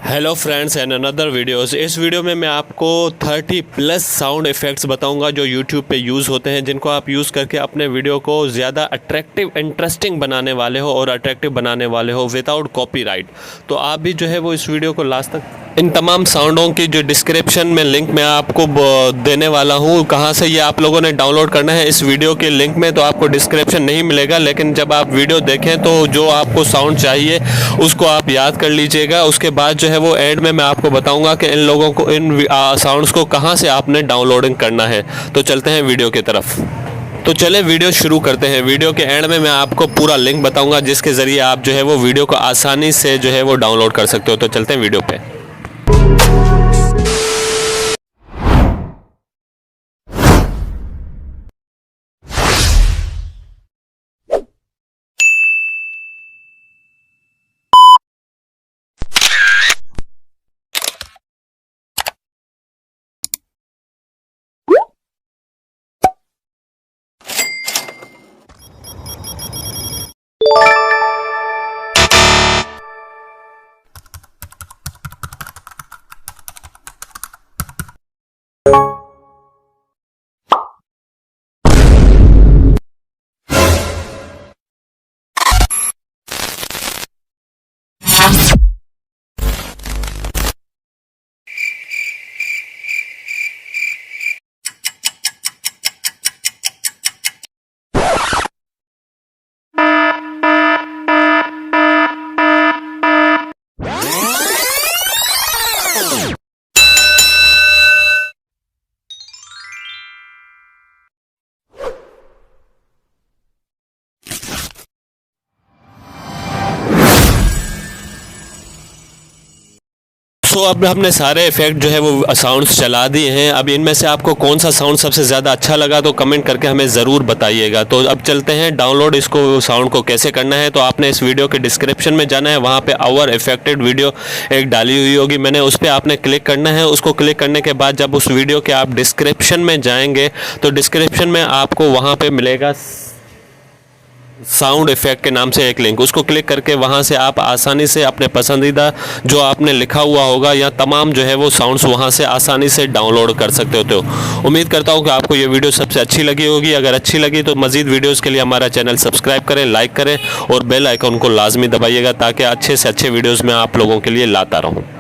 Hello friends and another videos. इस video में मैं आपको 30 प्लस साउंड इफ़ेक्ट्स बताऊंगा जो यूट्यूब पे यूज़ होते हैं, जिनको आप यूज़ करके अपने वीडियो को ज़्यादा अट्रैक्टिव इंटरेस्टिंग बनाने वाले हो और अट्रैक्टिव बनाने वाले हो विदाउट कॉपीराइट। तो आप भी जो है वो इस वीडियो को लास्ट तक, इन तमाम साउंडों की जो डिस्क्रिप्शन में लिंक मैं आपको देने वाला हूँ, कहाँ से ये आप लोगों ने डाउनलोड करना है इस वीडियो के लिंक में तो आपको डिस्क्रिप्शन नहीं मिलेगा, लेकिन जब आप वीडियो देखें तो जो आपको साउंड चाहिए उसको आप याद कर लीजिएगा। उसके बाद जो है वो एंड में मैं आपको बताऊंगा कि इन लोगों को, इन साउंड्स को कहाँ से आपने डाउनलोडिंग करना है। तो चलते हैं वीडियो की तरफ। तो चले वीडियो शुरू करते हैं। वीडियो के एंड में मैं आपको पूरा लिंक बताऊंगा जिसके ज़रिए आप जो है वो वीडियो को आसानी से जो है वो डाउनलोड कर सकते हो। तो चलते हैं वीडियो पे। तो अब हमने सारे इफ़ेक्ट जो है वो साउंड्स चला दिए हैं। अब इनमें से आपको कौन सा साउंड सबसे ज़्यादा अच्छा लगा तो कमेंट करके हमें ज़रूर बताइएगा। तो अब चलते हैं डाउनलोड इसको साउंड को कैसे करना है। तो आपने इस वीडियो के डिस्क्रिप्शन में जाना है, वहाँ पे आवर इफेक्टेड वीडियो एक डाली हुई होगी मैंने, उस पर आपने क्लिक करना है। उसको क्लिक करने के बाद जब उस वीडियो के आप डिस्क्रिप्शन में जाएंगे तो डिस्क्रिप्शन में आपको वहाँ पर मिलेगा साउंड इफ़ेक्ट के नाम से एक लिंक, उसको क्लिक करके वहाँ से आप आसानी से अपने पसंदीदा जो आपने लिखा हुआ होगा या तमाम जो है वो साउंड्स वहाँ से आसानी से डाउनलोड कर सकते हो। तो उम्मीद करता हूँ कि आपको ये वीडियो सबसे अच्छी लगी होगी। अगर अच्छी लगी तो मज़ीद वीडियोज़ के लिए हमारा चैनल सब्सक्राइब करें, लाइक करें और बेल आइकन को लाजमी दबाइएगा ताकि अच्छे से अच्छे वीडियोज़ मैं आप लोगों के लिए लाता रहूँ।